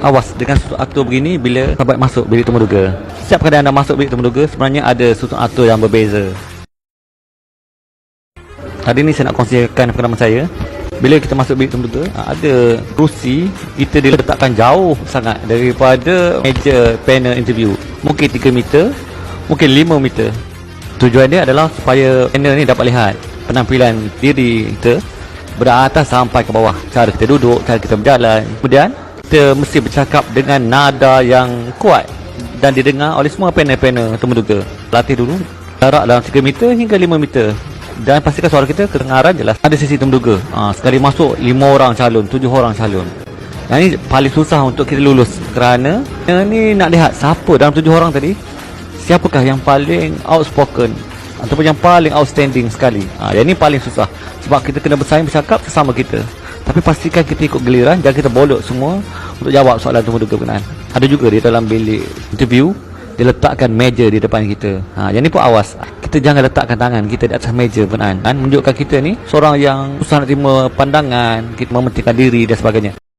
awas dengan susun atur begini bila sahabat masuk bilik temuduga. Setiap kali anda masuk bilik temuduga, sebenarnya ada susun atur yang berbeza. Hari ni saya nak kongsikan pengalaman saya. Bila kita masuk bilik temuduga, ada kerusi kita diletakkan jauh sangat daripada meja panel interview. Mungkin 3 meter, mungkin 5 meter. Tujuan dia adalah supaya panel ni dapat lihat penampilan diri kita beratas sampai ke bawah. Cara kita duduk, cara kita berjalan. Kemudian kita mesti bercakap dengan nada yang kuat dan didengar oleh semua panel-panel temuduga. Latih dulu jarak dalam 3 meter hingga 5 meter. Dan pastikan suara kita kedengaran jelas. Ada sesi temuduga, sekali masuk 5 orang calon, 7 orang calon. Yang ni paling susah untuk kita lulus, kerana ni nak lihat siapa dalam 7 orang tadi, siapakah yang paling outspoken ataupun yang paling outstanding sekali. Yang ni paling susah, sebab kita kena bersaing bercakap sesama kita. Tapi pastikan kita ikut giliran, jangan kita bolot semua untuk jawab soalan temuduga berkenaan. Ada juga di dalam bilik interview dia letakkan meja di depan kita. Yang ni pun awas, kita jangan letakkan tangan kita di atas meja berkenaan, menunjukkan kita ni seorang yang susah nak terima pandangan, kita mementingkan diri dan sebagainya.